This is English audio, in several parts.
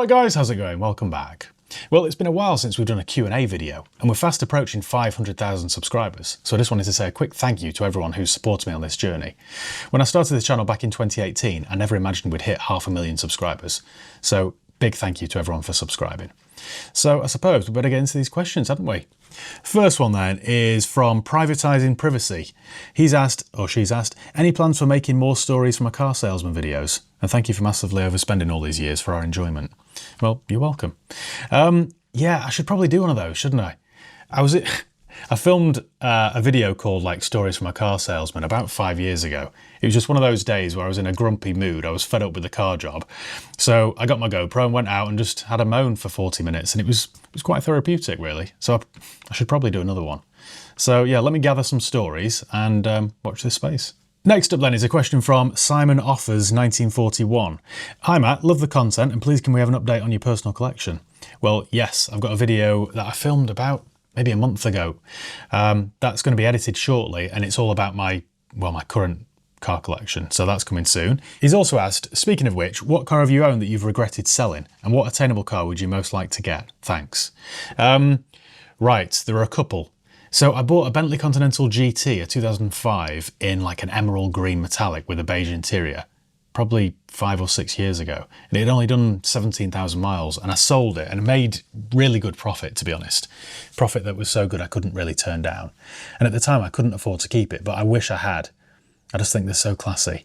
Alright guys, how's it going? Welcome back. Well, it's been a while since we've done a Q&A video, and we're fast approaching 500,000 subscribers, so I just wanted to say a quick thank you to everyone who's supported me on this journey. When I started this channel back in 2018, I never imagined we'd hit 500,000 subscribers, so big thank you to everyone for subscribing. So I suppose we better get into these questions, hadn't we? First one then is from Privatising Privacy. He's asked, or she's asked, any plans for making more stories from our car salesman videos? And thank you for massively overspending all these years for our enjoyment. Well, you're welcome. Yeah, I should probably do one of those, shouldn't I? I filmed a video called like Stories from a Car Salesman about 5 years ago. It was just one of those days where I was in a grumpy mood. I was fed up with the car job. So I got my GoPro and went out and just had a moan for 40 minutes, and it was quite therapeutic really. So I should probably do another one. So yeah, let me gather some stories and watch this space. Next up then is a question from Simon Offers 1941. Hi Matt, love the content and please can we have an update on your personal collection? Well, yes, I've got a video that I filmed about maybe a month ago. That's going to be edited shortly and it's all about my current car collection, so that's coming soon. He's also asked, speaking of which, what car have you owned that you've regretted selling and what attainable car would you most like to get? Thanks. Right, there are a couple. So I bought a Bentley Continental GT, a 2005, in like an emerald green metallic with a beige interior, probably 5 or 6 years ago. And it had only done 17,000 miles and I sold it and made really good profit, to be honest. Profit that was so good I couldn't really turn down. And at the time I couldn't afford to keep it, but I wish I had. I just think they're so classy.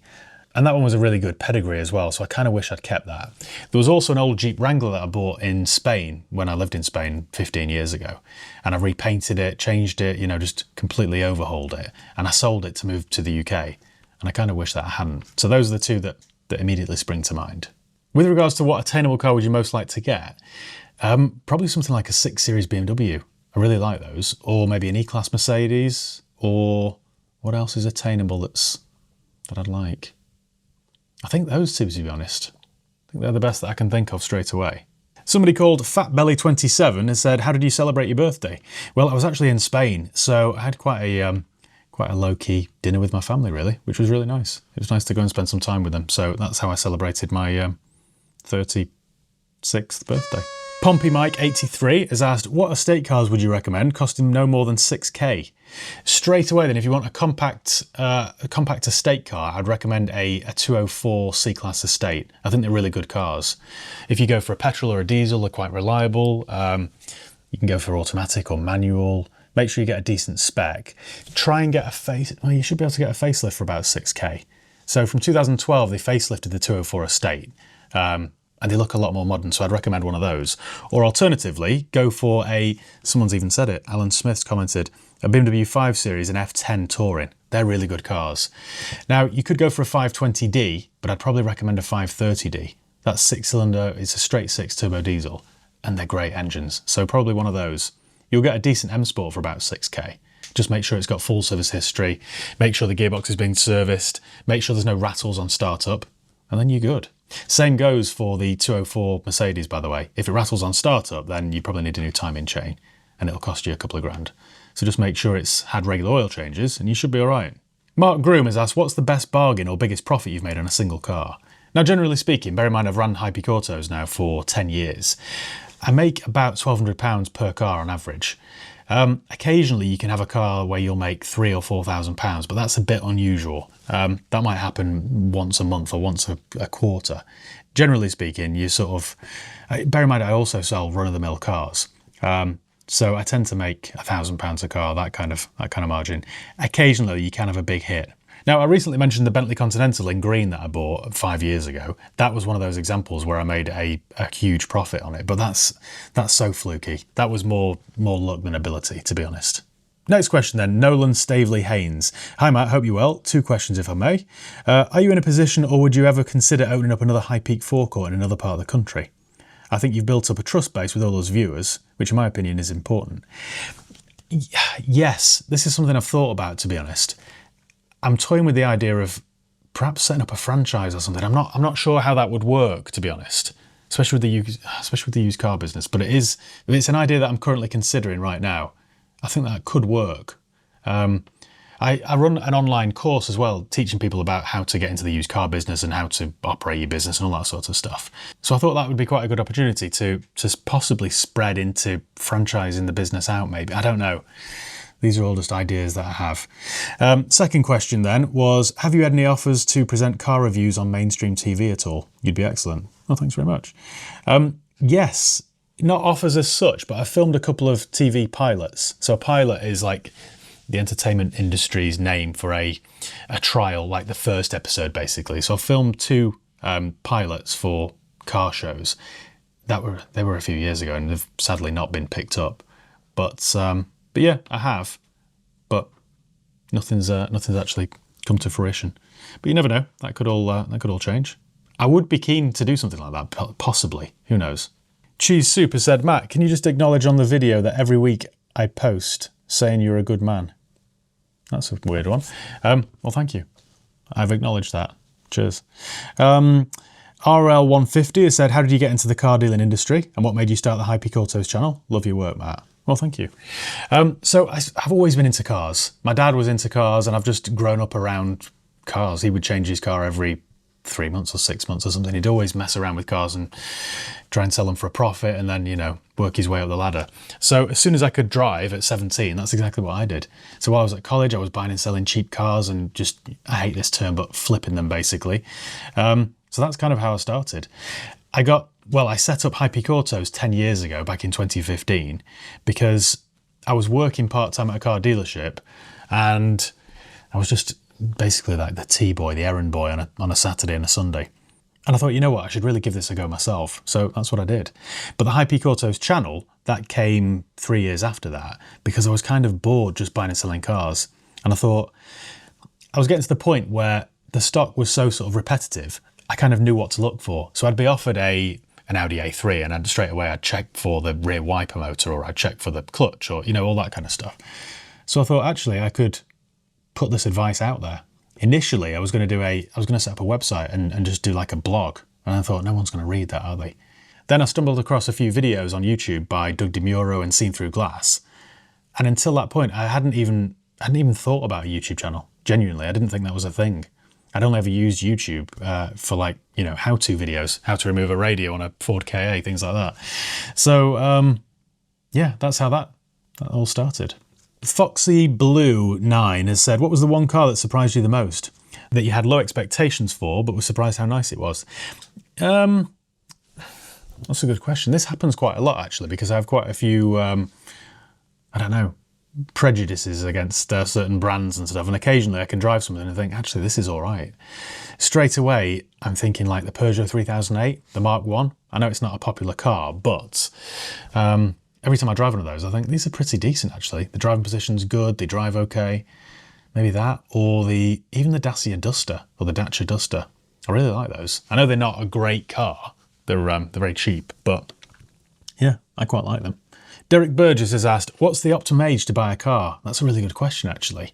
And that one was a really good pedigree as well, so I kind of wish I'd kept that. There was also an old Jeep Wrangler that I bought in Spain when I lived in Spain 15 years ago. And I repainted it, changed it, you know, just completely overhauled it. And I sold it to move to the UK. And I kind of wish that I hadn't. So those are the two that immediately spring to mind. With regards to what attainable car would you most like to get? Probably something like a 6 Series BMW. I really like those. Or maybe an E-Class Mercedes. Or what else is attainable that I'd like? I think those two, to be honest. I think they're the best that I can think of straight away. Somebody called FatBelly27 has said, how did you celebrate your birthday? Well, I was actually in Spain, so I had quite a low-key dinner with my family, really, which was really nice. It was nice to go and spend some time with them, so that's how I celebrated my 36th birthday. Pompey Mike 83 has asked, what estate cars would you recommend costing no more than 6k? Straight away then, if you want a compact estate car, I'd recommend a 204 C-Class estate. I think they're really good cars. If you go for a petrol or a diesel, they're quite reliable. You can go for automatic or manual. Make sure you get a decent spec. Try and get you should be able to get a facelift for about 6k. So from 2012, they facelifted the 204 estate. And they look a lot more modern, so I'd recommend one of those. Or alternatively, go for someone's even said it, Alan Smith's commented, a BMW 5 Series and F10 Touring. They're really good cars. Now, you could go for a 520D, but I'd probably recommend a 530D. That's 6-cylinder, it's a straight 6 turbo diesel, and they're great engines, so probably one of those. You'll get a decent M Sport for about 6k. Just make sure it's got full service history, make sure the gearbox is being serviced, make sure there's no rattles on startup, and then you're good. Same goes for the 204 Mercedes, by the way. If it rattles on startup, then you probably need a new timing chain and it'll cost you a couple of grand. So just make sure it's had regular oil changes and you should be all right. Mark Groom has asked, what's the best bargain or biggest profit you've made on a single car? Now, generally speaking, bear in mind I've run high-peak autos now for 10 years. I make about £1,200 per car on average. Occasionally you can have a car where you'll make £3,000 or £4,000, but that's a bit unusual. That might happen once a month or once a quarter. Generally speaking, you sort of, bear in mind I also sell run-of-the-mill cars. So I tend to make £1,000 a car, that kind of margin. Occasionally you can have a big hit. Now, I recently mentioned the Bentley Continental in green that I bought 5 years ago. That was one of those examples where I made a huge profit on it, but that's so fluky. That was more luck than ability, to be honest. Next question then, Nolan Stavely Haynes. Hi Matt, hope you're well. 2 questions if I may. Are you in a position or would you ever consider opening up another high-peak forecourt in another part of the country? I think you've built up a trust base with all those viewers, which in my opinion is important. Yes, this is something I've thought about, to be honest. I'm toying with the idea of perhaps setting up a franchise or something. I'm not sure how that would work, to be honest, especially with the used car business. But it's an idea that I'm currently considering right now. I think that could work. I run an online course as well, teaching people about how to get into the used car business and how to operate your business and all that sort of stuff. So I thought that would be quite a good opportunity to possibly spread into franchising the business out, maybe. I don't know. These are all just ideas that I have. Second question then was, have you had any offers to present car reviews on mainstream TV at all? You'd be excellent. Well, thanks very much. Yes, not offers as such, but I filmed a couple of TV pilots. So a pilot is like the entertainment industry's name for a trial, like the first episode, basically. So I filmed 2 pilots for car shows. They were a few years ago, and they've sadly not been picked up. But yeah, I have. But nothing's actually come to fruition. But you never know. That could all change. I would be keen to do something like that, possibly. Who knows? Cheese Super said, Matt, can you just acknowledge on the video that every week I post saying you're a good man? That's a weird one. Well, thank you. I've acknowledged that. Cheers. RL150 has said, how did you get into the car dealing industry and what made you start the High Peak Autos channel? Love your work, Matt. Well, thank you. So I've always been into cars. My dad was into cars and I've just grown up around cars. He would change his car every 3 months or 6 months or something. He'd always mess around with cars and try and sell them for a profit and then, you know, work his way up the ladder. So as soon as I could drive at 17, that's exactly what I did. So while I was at college, I was buying and selling cheap cars and just, I hate this term, but flipping them basically. So that's kind of how I started. I set up High Peak Autos 10 years ago, back in 2015, because I was working part-time at a car dealership and I was just basically like the T-boy, the errand boy on a Saturday and a Sunday. And I thought, you know what, I should really give this a go myself. So that's what I did. But the High Peak Autos channel, that came 3 years after that because I was kind of bored just buying and selling cars. And I thought, I was getting to the point where the stock was so sort of repetitive, I kind of knew what to look for. So I'd be offered an Audi A3 and straight away I'd check for the rear wiper motor or I'd check for the clutch or, you know, all that kind of stuff. So I thought, actually, I could put this advice out there. Initially, I was going to set up a website and just do like a blog. And I thought, no one's going to read that, are they? Then I stumbled across a few videos on YouTube by Doug DeMuro and Seen Through Glass. And until that point, I hadn't even thought about a YouTube channel. Genuinely, I didn't think that was a thing. I'd only ever used YouTube for like, you know, how-to videos, how to remove a radio on a Ford Ka, things like that. So, yeah, that's how that all started. Foxy Blue 9 has said, what was the one car that surprised you the most? That you had low expectations for, but was surprised how nice it was? That's a good question. This happens quite a lot, actually, because I have quite a few, I don't know, prejudices against certain brands and stuff. And occasionally I can drive something and think, actually, this is all right. Straight away, I'm thinking like the Peugeot 3008, the Mark 1. I know it's not a popular car, but every time I drive one of those, I think these are pretty decent, actually. The driving position's good, they drive okay. Maybe that, or even the Dacia Duster, or the Dacia Duster. I really like those. I know they're not a great car. They're very cheap, but yeah, I quite like them. Derek Burgess has asked, what's the optimum age to buy a car? That's a really good question, actually.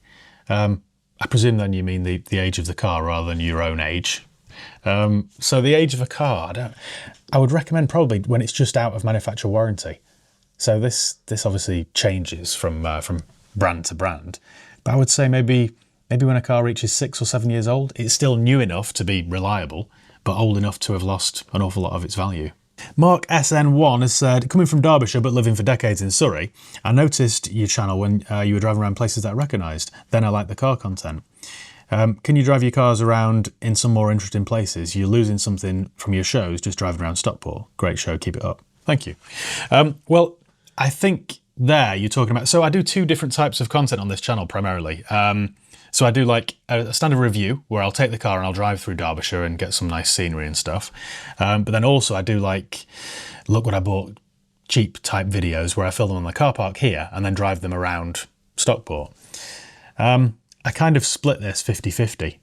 I presume then you mean the age of the car rather than your own age. So the age of a car, I would recommend probably when it's just out of manufacturer warranty. So this obviously changes from brand to brand, but I would say maybe when a car reaches 6 or 7 years old, it's still new enough to be reliable, but old enough to have lost an awful lot of its value. Mark SN1 has said, coming from Derbyshire but living for decades in Surrey, I noticed your channel when you were driving around places that I recognised. Then I liked the car content. Can you drive your cars around in some more interesting places? You're losing something from your shows just driving around Stockport. Great show, keep it up. Thank you. Well, I think there you're talking about, so I do 2 different types of content on this channel primarily. So I do like a standard review where I'll take the car and I'll drive through Derbyshire and get some nice scenery and stuff. But then also I do like, look what I bought, cheap type videos where I film them on the car park here and then drive them around Stockport. I kind of split this 50-50,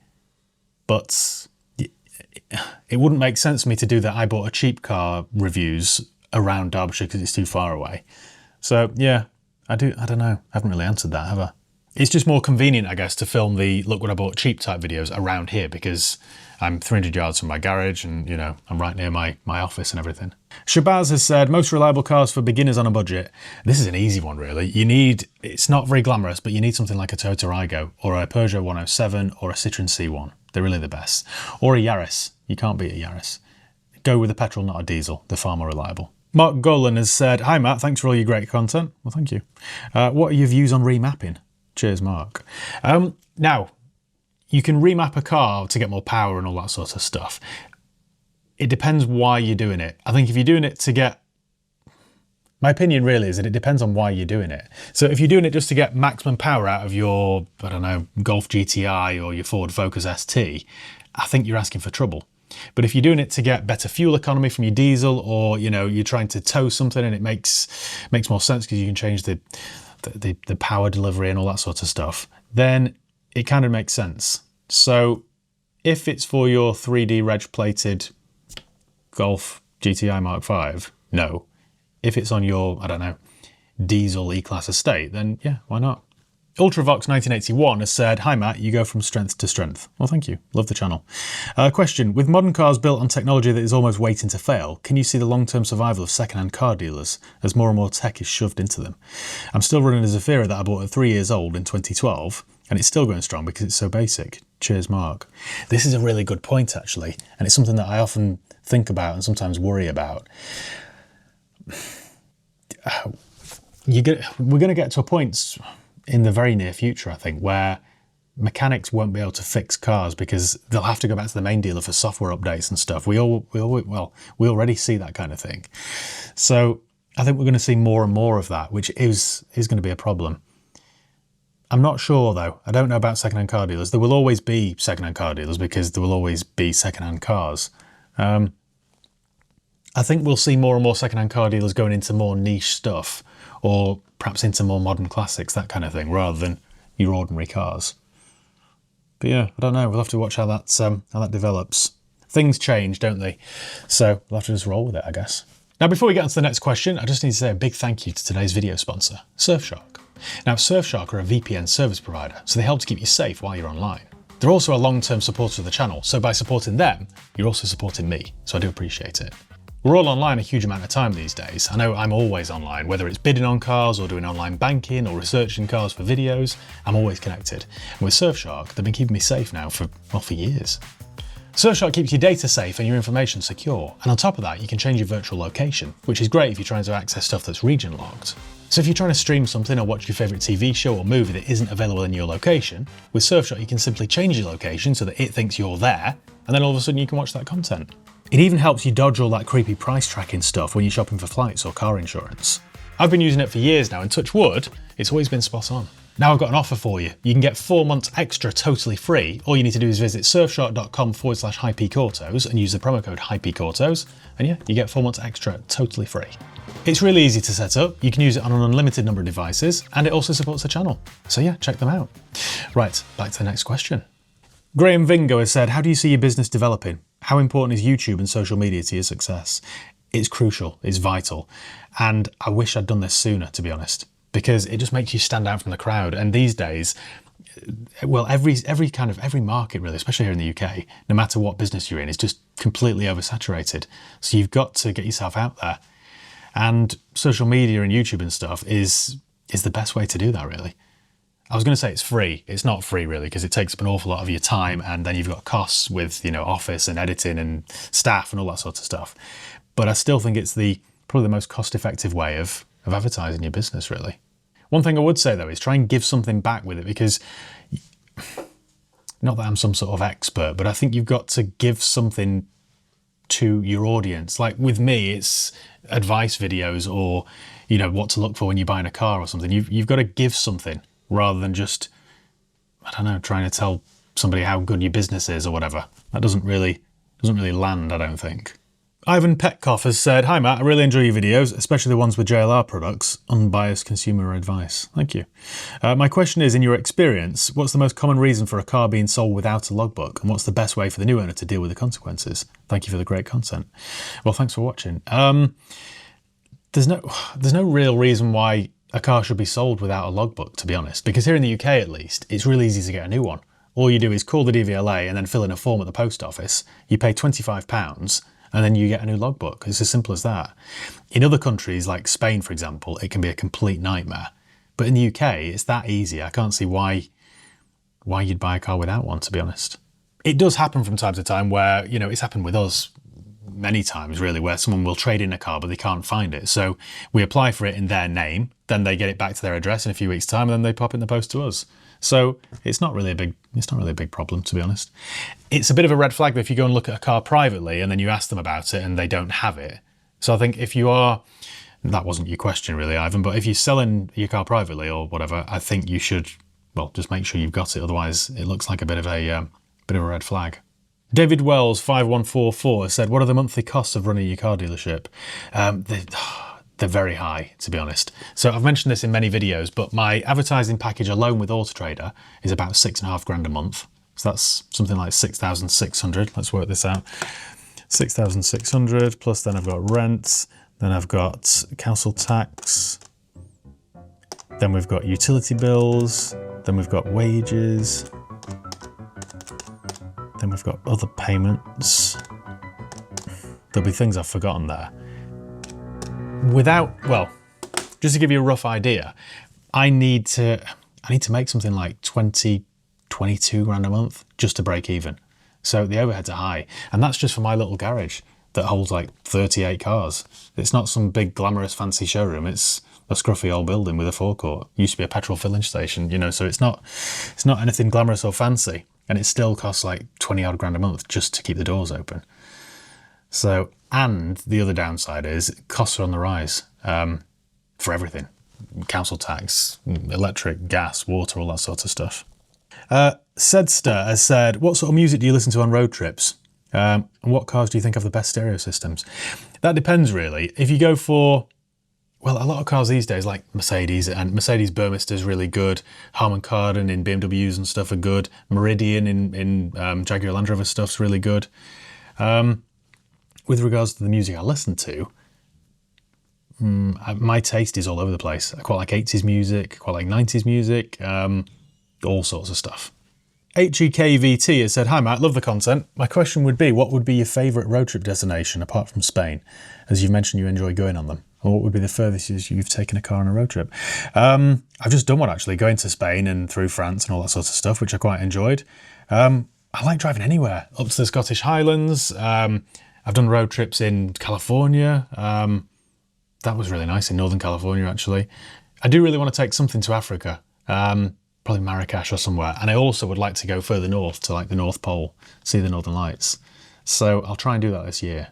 but it wouldn't make sense for me to do that I bought a cheap car reviews around Derbyshire because it's too far away. So yeah, I don't know. I haven't really answered that, have I? It's just more convenient, I guess, to film the look what I bought cheap type videos around here because I'm 300 yards from my garage and, you know, I'm right near my office and everything. Shabazz has said, most reliable cars for beginners on a budget. This is an easy one, really. It's not very glamorous, but you need something like a Toyota Aygo or a Peugeot 107 or a Citroen C1. They're really the best. Or a Yaris. You can't beat a Yaris. Go with a petrol, not a diesel. They're far more reliable. Mark Golan has said, hi Matt, thanks for all your great content. Well, thank you. What are your views on remapping? Cheers, Mark. Now, you can remap a car to get more power and all that sort of stuff. It depends why you're doing it. I think if you're doing it to get... My opinion really is that it depends on why you're doing it. So if you're doing it just to get maximum power out of your, I don't know, Golf GTI or your Ford Focus ST, I think you're asking for trouble. But if you're doing it to get better fuel economy from your diesel, or, you know, you're trying to tow something and it makes more sense because you can change the power delivery and all that sort of stuff, then it kind of makes sense. So if it's for your 3D reg plated Golf GTI Mark V, no. If it's on your, I don't know, diesel E-Class estate, then yeah, why not? Ultravox 1981 has said, hi Matt, you go from strength to strength. Well, thank you. Love the channel. Question, with modern cars built on technology that is almost waiting to fail, can you see the long-term survival of second-hand car dealers as more and more tech is shoved into them? I'm still running a Zafira that I bought at 3 years old in 2012, and it's still going strong because it's so basic. Cheers, Mark. This is a really good point, actually, and it's something that I often think about and sometimes worry about. We're going to get to a point in the very near future, I think, where mechanics won't be able to fix cars because they'll have to go back to the main dealer for software updates and stuff. We already see that kind of thing. So I think we're going to see more and more of that, which is going to be a problem. I'm not sure though. I don't know about second-hand car dealers. There will always be second-hand car dealers because there will always be second-hand cars. I think we'll see more and more second-hand car dealers going into more niche stuff, or perhaps into more modern classics, that kind of thing, rather than your ordinary cars. But yeah, I don't know. We'll have to watch how that develops. Things change, don't they? So we'll have to just roll with it, I guess. Now, before we get on to the next question, I just need to say a big thank you to today's video sponsor, Surfshark. Now, Surfshark are a VPN service provider, so they help to keep you safe while you're online. They're also a long-term supporter of the channel, so by supporting them, you're also supporting me, so I do appreciate it. We're all online a huge amount of time these days. I know I'm always online, whether it's bidding on cars or doing online banking or researching cars for videos, I'm always connected. And with Surfshark, they've been keeping me safe now for years. Surfshark keeps your data safe and your information secure. And on top of that, you can change your virtual location, which is great if you're trying to access stuff that's region locked. So if you're trying to stream something or watch your favourite TV show or movie that isn't available in your location, with Surfshark you can simply change your location so that it thinks you're there, and then all of a sudden you can watch that content. It even helps you dodge all that creepy price tracking stuff when you're shopping for flights or car insurance. I've been using it for years now, and touch wood, it's always been spot on. Now I've got an offer for you. You can get 4 months extra totally free. All you need to do is visit surfshark.com/highpeakautos and use the promo code highpeakautos, and yeah, you get 4 months extra totally free. It's really easy to set up. You can use it on an unlimited number of devices, and it also supports the channel. So yeah, check them out. Right, back to the next question. Graham Vingo has said, how do you see your business developing? How important is YouTube and social media to your success? It's crucial, it's vital. And I wish I'd done this sooner, to be honest, because it just makes you stand out from the crowd. And these days, well, every market really, especially here in the UK, no matter what business you're in, is just completely oversaturated. So you've got to get yourself out there. And social media and YouTube and stuff is the best way to do that, really. I was going to say it's free. It's not free really, because it takes up an awful lot of your time, and then you've got costs with, you know, office and editing and staff and all that sort of stuff. But I still think it's probably the most cost-effective way of advertising your business, really. One thing I would say though is try and give something back with it, because not that I'm some sort of expert, but I think you've got to give something to your audience. Like with me, it's advice videos, or, you know, what to look for when you're buying a car or something. You've got to give something, rather than just, I don't know, trying to tell somebody how good your business is or whatever. That doesn't really land, I don't think. Ivan Petkoff has said, hi Matt, I really enjoy your videos, especially the ones with JLR products, unbiased consumer advice. Thank you. My question is, in your experience, what's the most common reason for a car being sold without a logbook, and what's the best way for the new owner to deal with the consequences? Thank you for the great content. Well, thanks for watching. There's no real reason why a car should be sold without a logbook, to be honest, because here in the UK at least, it's really easy to get a new one. All you do is call the DVLA and then fill in a form at the post office. You pay £25 and then you get a new logbook. It's as simple as that. In other countries like Spain, for example, it can be a complete nightmare. But in the UK, it's that easy. I can't see why you'd buy a car without one, to be honest. It does happen from time to time where, you know, it's happened with us many times really, where someone will trade in a car but they can't find it. So we apply for it in their name, then they get it back to their address in a few weeks' time, and then they pop it in the post to us. So it's not really a big problem, to be honest. It's a bit of a red flag if you go and look at a car privately and then you ask them about it and they don't have it. So I think if you are, that wasn't your question really, Ivan, but if you're selling your car privately or whatever, I think you should, well, just make sure you've got it. Otherwise, it looks like a bit of a red flag. David Wells 5144 said, "What are the monthly costs of running your car dealership?" They're very high, to be honest. So I've mentioned this in many videos, but my advertising package alone with Autotrader is about £6,500 a month. So that's something like 6,600. Let's work this out. 6,600 plus then I've got rent, then I've got council tax, then we've got utility bills, then we've got wages, then we've got other payments. There'll be things I've forgotten there. Just to give you a rough idea, I need to make something like 22 grand a month just to break even. So the overheads are high, and that's just for my little garage that holds like 38 cars. It's not some big glamorous fancy showroom. It's a scruffy old building with a forecourt. Used to be a petrol filling station, you know, so it's not anything glamorous or fancy, and it still costs like 20 odd grand a month just to keep the doors open. So, and the other downside is costs are on the rise for everything. Council tax, electric, gas, water, all that sort of stuff. Sedster has said, "What sort of music do you listen to on road trips? And what cars do you think have the best stereo systems?" That depends really. If you go for, well, a lot of cars these days like Mercedes, and Mercedes Burmester is really good. Harman Kardon in BMWs and stuff are good. Meridian in Jaguar Land Rover stuff's really good. With regards to the music I listen to, my taste is all over the place. I quite like 80s music, quite like 90s music, all sorts of stuff. HEKVT has said, "Hi Matt, love the content. My question would be, what would be your favourite road trip destination apart from Spain? As you've mentioned you enjoy going on them. Or what would be the furthest you've taken a car on a road trip?" I've just done one actually, going to Spain and through France and all that sort of stuff, which I quite enjoyed. I like driving anywhere, up to the Scottish Highlands. I've done road trips in California. That was really nice in Northern California, actually. I do really want to take something to Africa, probably Marrakesh or somewhere. And I also would like to go further north to like the North Pole, see the Northern Lights. So I'll try and do that this year.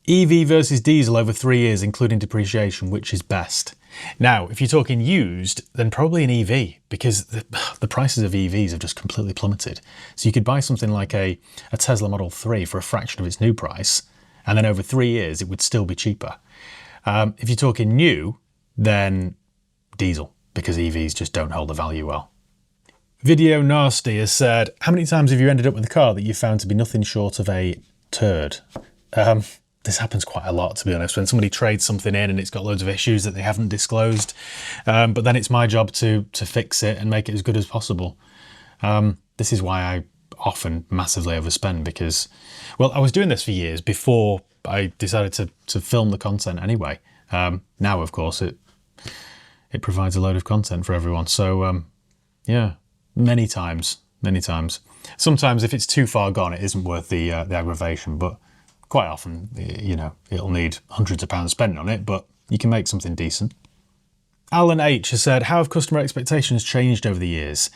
EV versus diesel over 3 years, including depreciation, which is best? Now, if you're talking used, then probably an EV, because the prices of EVs have just completely plummeted. So you could buy something like a Tesla Model 3 for a fraction of its new price, and then over 3 years, it would still be cheaper. If you're talking new, then diesel, because EVs just don't hold the value well. Video Nasty has said, "How many times have you ended up with a car that you found to be nothing short of a turd?" This happens quite a lot, to be honest, when somebody trades something in and it's got loads of issues that they haven't disclosed. But then it's my job to fix it and make it as good as possible. This is why I often massively overspend, because, well, I was doing this for years before I decided to film the content anyway. Now, of course, it provides a load of content for everyone. So, yeah, many times. Sometimes if it's too far gone, it isn't worth the aggravation, but quite often, you know, it'll need hundreds of pounds spent on it, but you can make something decent. Alan H has said, "How have customer expectations changed over the years?"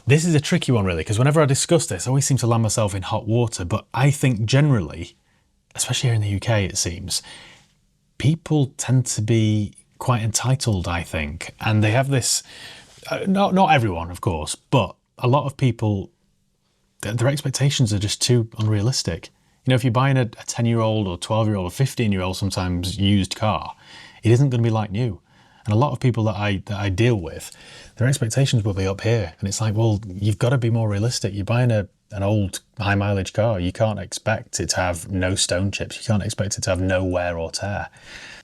This is a tricky one, really, because whenever I discuss this, I always seem to land myself in hot water. But I think generally, especially here in the UK, it seems, people tend to be quite entitled, I think. And they have this, not everyone, of course, but a lot of people, their expectations are just too unrealistic. You know, if you're buying a 10-year-old or 12-year-old or 15-year-old sometimes used car, it isn't going to be like new. And a lot of people that I deal with, their expectations will be up here. And it's like, well, you've got to be more realistic. You're buying a an old high mileage car. You can't expect it to have no stone chips. You can't expect it to have no wear or tear.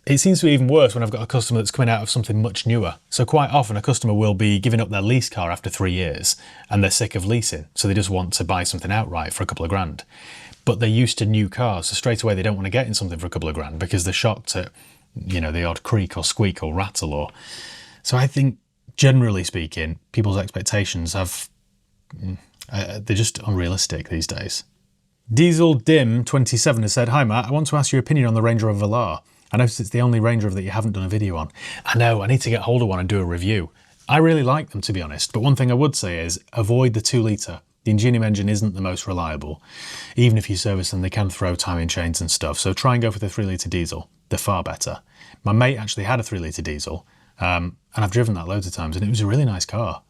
It seems to be even worse when I've got a customer that's coming out of something much newer. So quite often a customer will be giving up their lease car after 3 years and they're sick of leasing. So they just want to buy something outright for a couple of grand. But they're used to new cars. So straight away they don't want to get in something for a couple of grand because they're shocked at, you know, the odd creak or squeak or rattle. Or so I think, generally speaking, people's expectations they're just unrealistic these days. Diesel Dim 27 has said, "Hi Matt, I want to ask your opinion on the Range Rover Velar. I noticed it's the only Range Rover that you haven't done a video on." I know, I need to get hold of one and do a review. I really like them, to be honest, but one thing I would say is avoid the 2 litre. The Ingenium engine isn't the most reliable. Even if you service them, they can throw timing chains and stuff, so try and go for the 3 litre diesel. They're far better. My mate actually had a 3 litre diesel, and I've driven that loads of times, and it was a really nice car.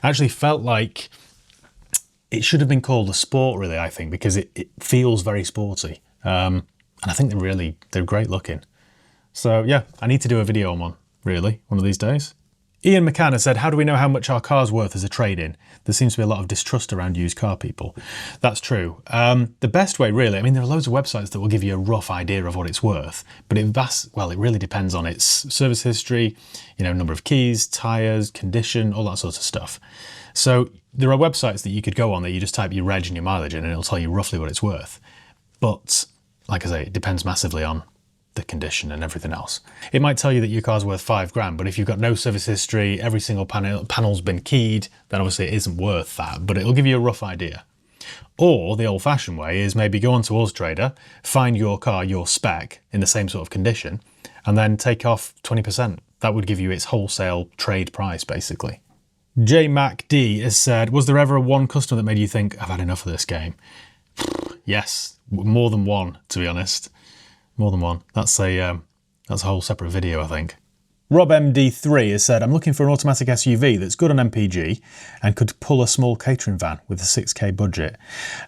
I actually felt like it should have been called a Sport, really, I think, because it feels very sporty. And I think they're great looking. So yeah, I need to do a video on one, really, one of these days. Ian McCann has said, "How do we know how much our car's worth as a trade-in? There seems to be a lot of distrust around used car people." That's true. The best way, really, I mean, there are loads of websites that will give you a rough idea of what it's worth, but it really depends on its service history, you know, number of keys, tyres, condition, all that sort of stuff. So there are websites that you could go on that you just type your reg and your mileage in and it'll tell you roughly what it's worth. But like I say, it depends massively on the condition and everything else. It might tell you that your car's worth 5 grand, but if you've got no service history, every single panel's been keyed, then obviously it isn't worth that, but it'll give you a rough idea. Or the old-fashioned way is maybe go onto Austrader, find your car, your spec, in the same sort of condition, and then take off 20%. That would give you its wholesale trade price, basically. JMacD has said, "Was there ever one customer that made you think, I've had enough of this game?" Yes, more than one, to be honest. More than one. That's a whole separate video, I think. Rob MD3 has said, "I'm looking for an automatic SUV that's good on MPG and could pull a small catering van with a 6k budget.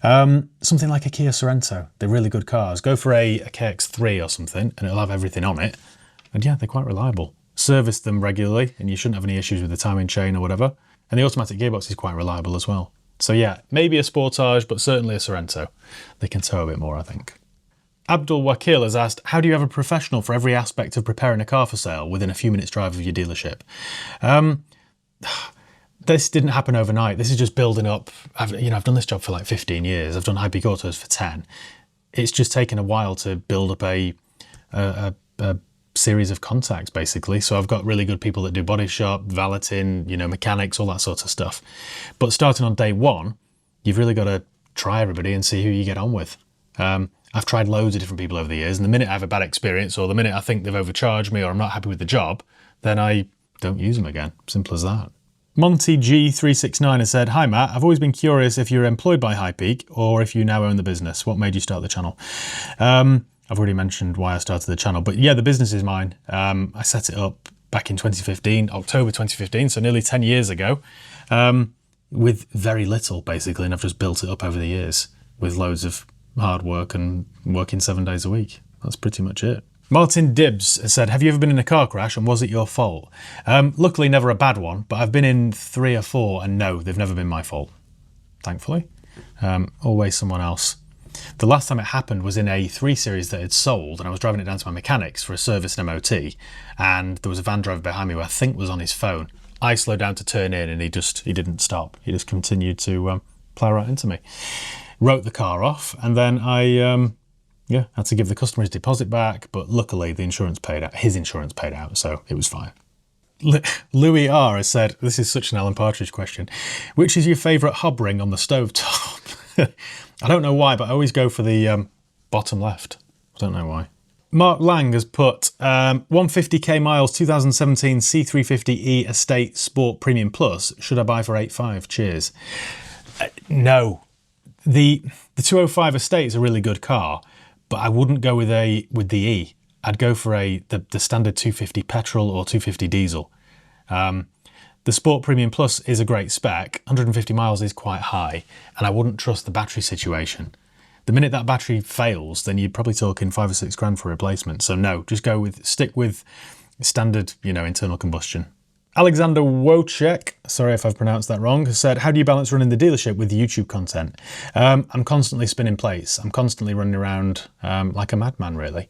Something like a Kia Sorento. They're really good cars. Go for a KX3 or something and it'll have everything on it. And yeah, they're quite reliable. Service them regularly and you shouldn't have any issues with the timing chain or whatever. And the automatic gearbox is quite reliable as well. So yeah, maybe a Sportage, but certainly a Sorento. They can tow a bit more, I think." Abdul Wakil has asked, "How do you have a professional for every aspect of preparing a car for sale within a few minutes drive of your dealership?" This didn't happen overnight. This is just building up. I've done this job for like 15 years. I've done high peak autos for 10. It's just taken a while to build up a series of contacts, basically. So I've got really good people that do body shop, valeting, mechanics, all that sort of stuff. But starting on day one, you've really got to try everybody and see who you get on with. I've tried loads of different people over the years, and the minute I have a bad experience or the minute I think they've overcharged me or I'm not happy with the job, then I don't use them again. Simple as that. Monty G369 has said, "Hi Matt, I've always been curious if you're employed by High Peak or if you now own the business. What made you start the channel?" I've already mentioned why I started the channel, but yeah, the business is mine. I set it up back in 2015, October 2015, so nearly 10 years ago, with very little basically, and I've just built it up over the years with loads of hard work and working 7 days a week. That's pretty much it. Martin Dibbs has said, "Have you ever been in a car crash and was it your fault?" Luckily never a bad one, but I've been in 3 or 4 and no, they've never been my fault, thankfully. Always someone else. The last time it happened was in a 3 Series that had sold and I was driving it down to my mechanics for a service and MOT, and there was a van driver behind me who I think was on his phone. I slowed down to turn in and he didn't stop. He just continued to plough right into me. Wrote the car off, and then I had to give the customer his deposit back, but luckily the insurance paid out, his insurance paid out, so it was fine. Louis R has said, this is such an Alan Partridge question, "Which is your favourite hob ring on the stovetop?" I don't know why, but I always go for the bottom left. I don't know why. Mark Lang has put 150k miles 2017 C350E Estate Sport Premium Plus. Should I buy for 8.5? Cheers. No. The 205 Estate is a really good car, but I wouldn't go with the E. I'd go for the standard 250 petrol or 250 diesel. The Sport Premium Plus is a great spec. 150 miles is quite high, and I wouldn't trust the battery situation. The minute that battery fails, then you're probably talking 5 or 6 grand for a replacement. So no, just stick with standard, internal combustion. Alexander Wojciech, sorry if I've pronounced that wrong, has said, how do you balance running the dealership with YouTube content? I'm constantly spinning plates. I'm constantly running around like a madman, really.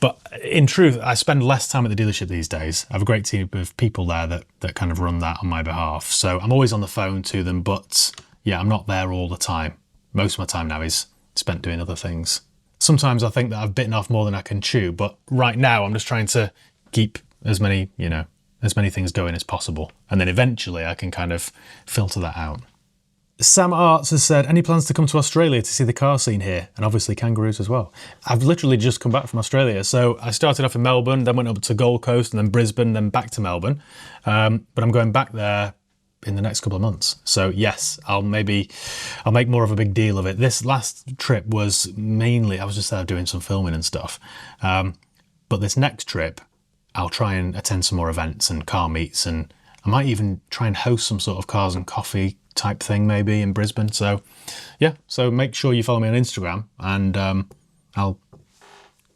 But in truth, I spend less time at the dealership these days. I have a great team of people there that kind of run that on my behalf. So I'm always on the phone to them, but yeah, I'm not there all the time. Most of my time now is spent doing other things. Sometimes I think that I've bitten off more than I can chew, but right now I'm just trying to keep as many things going as possible. And then eventually I can kind of filter that out. Sam Arts has said, any plans to come to Australia to see the car scene here? And obviously kangaroos as well. I've literally just come back from Australia. So I started off in Melbourne, then went up to Gold Coast and then Brisbane, then back to Melbourne. But I'm going back there in the next couple of months. So yes, I'll make more of a big deal of it. This last trip was mainly, I was just there doing some filming and stuff. But this next trip, I'll try and attend some more events and car meets, and I might even try and host some sort of cars and coffee type thing maybe in Brisbane. So yeah, so make sure you follow me on Instagram and I'll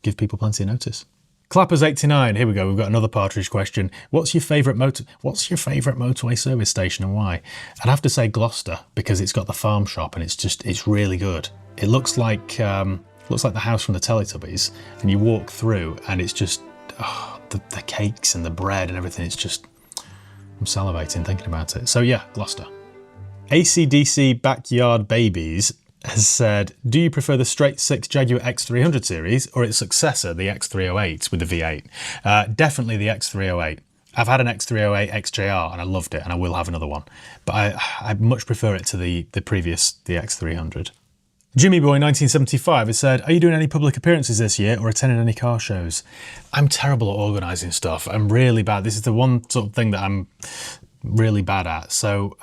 give people plenty of notice. Clappers89, here we go, we've got another partridge question. What's your favourite motorway service station and why? I'd have to say Gloucester, because it's got the farm shop and it's really good. It looks like the house from the Teletubbies, and you walk through and it's just the cakes and the bread and everything, it's just, I'm salivating thinking about it. So yeah, Gloucester. ACDC Backyard Babies has said, do you prefer the straight six Jaguar X300 series or its successor, the X308 with the V8? Definitely the X308. I've had an X308 XJR and I loved it, and I will have another one. But I much prefer it to the X300. Jimmy Boy 1975 has said, are you doing any public appearances this year or attending any car shows? I'm terrible at organising stuff. I'm really bad. This is the one sort of thing that I'm really bad at. So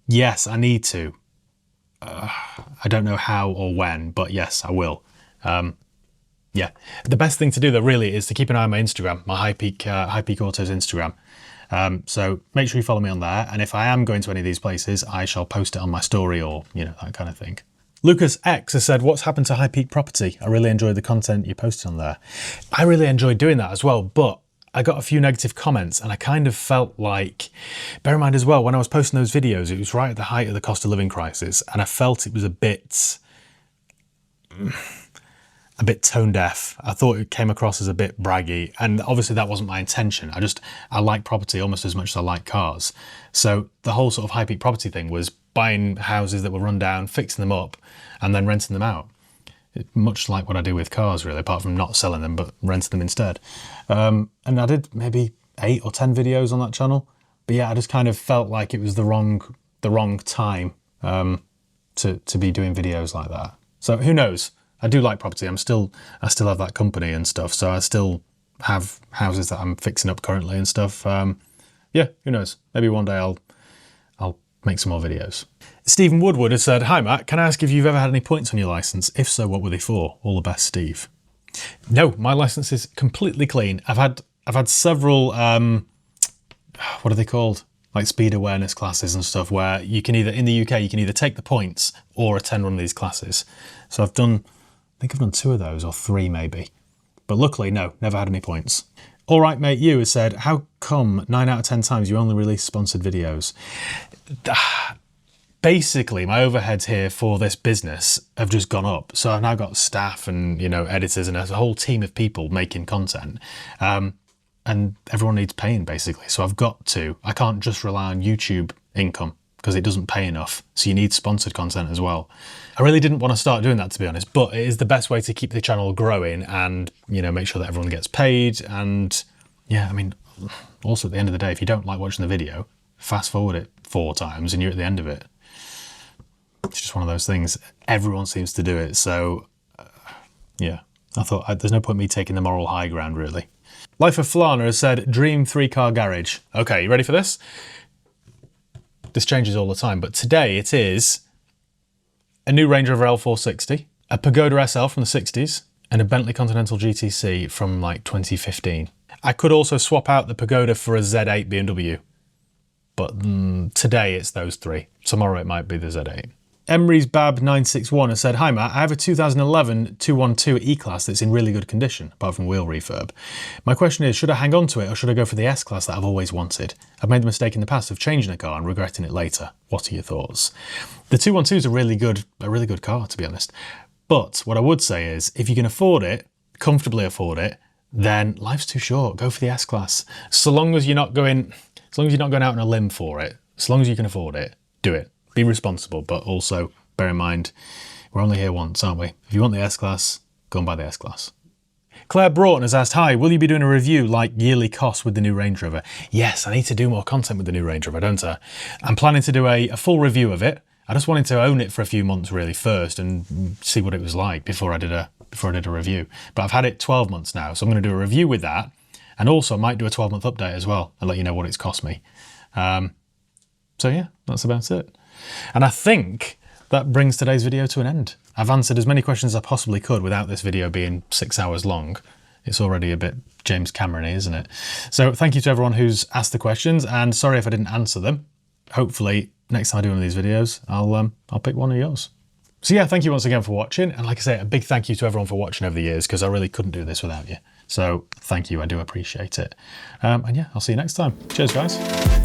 yes, I need to. I don't know how or when, but yes, I will. Yeah, the best thing to do though really is to keep an eye on my Instagram, my High Peak Autos Instagram. So make sure you follow me on there. And if I am going to any of these places, I shall post it on my story or, that kind of thing. Lucas X has said, what's happened to High Peak Property? I really enjoyed the content you posted on there. I really enjoyed doing that as well, but I got a few negative comments and I kind of felt like, bear in mind as well, when I was posting those videos, it was right at the height of the cost of living crisis, and I felt it was a bit tone deaf. I thought it came across as a bit braggy, and obviously that wasn't my intention. I like property almost as much as I like cars. So the whole sort of High Peak Property thing was buying houses that were run down, fixing them up, and then renting them out. Much like what I do with cars, really, apart from not selling them, but renting them instead. And I did maybe 8 or 10 videos on that channel. But yeah, I just kind of felt like it was the wrong time to be doing videos like that. So who knows? I do like property. I still have that company and stuff. So I still have houses that I'm fixing up currently and stuff. Yeah, who knows? Maybe one day I'll make some more videos. Stephen Woodward has said, hi Matt, can I ask if you've ever had any points on your licence? If so, what were they for? All the best, Steve. No, my licence is completely clean. I've had several, what are they called? Like speed awareness classes and stuff, where you can either, in the UK, you can either take the points or attend one of these classes. So I think I've done 2 of those, or 3 maybe. But luckily, no, never had any points. All right, mate, you has said, how come 9 out of 10 times you only release sponsored videos? Basically, my overheads here for this business have just gone up. So I've now got staff and, editors and a whole team of people making content. And everyone needs paying, basically. So I can't just rely on YouTube income because it doesn't pay enough. So you need sponsored content as well. I really didn't want to start doing that, to be honest, but it is the best way to keep the channel growing and, make sure that everyone gets paid. And yeah, also at the end of the day, if you don't like watching the video, fast forward it 4 times and you're at the end of it. It's just one of those things. Everyone seems to do it. So yeah, I thought there's no point me taking the moral high ground, really. Life of Flana has said, dream 3-car garage. Okay, you ready for this? This changes all the time, but today it is a new Range Rover L460, a Pagoda SL from the 60s, and a Bentley Continental GTC from like 2015. I could also swap out the Pagoda for a Z8 BMW, but today it's those 3. Tomorrow it might be the Z8. Emery's Bab 961 has said, "Hi Matt, I have a 2011 212 E-Class that's in really good condition, apart from wheel refurb. My question is, should I hang on to it or should I go for the S-Class that I've always wanted? I've made the mistake in the past of changing a car and regretting it later. What are your thoughts?" The 212 is a really good car, to be honest. But what I would say is, if you can afford it, comfortably afford it, then life's too short. Go for the S-Class. So long as you're not going out on a limb for it, as long as you can afford it, do it. Be responsible, but also bear in mind, we're only here once, aren't we? If you want the S-Class, go and buy the S-Class. Claire Broughton has asked, "Hi, will you be doing a review like yearly costs with the new Range Rover?" Yes, I need to do more content with the new Range Rover, don't I? I'm planning to do a full review of it. I just wanted to own it for a few months really first and see what it was like before I did a review. But I've had it 12 months now, so I'm going to do a review with that, and also I might do a 12-month update as well and let you know what it's cost me. So yeah, that's about it. And I think that brings today's video to an end. I've answered as many questions as I possibly could without this video being 6 hours long. It's already a bit James Cameron-y, isn't it? So thank you to everyone who's asked the questions, and sorry if I didn't answer them. Hopefully next time I do one of these videos, I'll pick one of yours. So yeah, thank you once again for watching. And like I say, a big thank you to everyone for watching over the years, because I really couldn't do this without you. So thank you, I do appreciate it. And yeah, I'll see you next time. Cheers guys.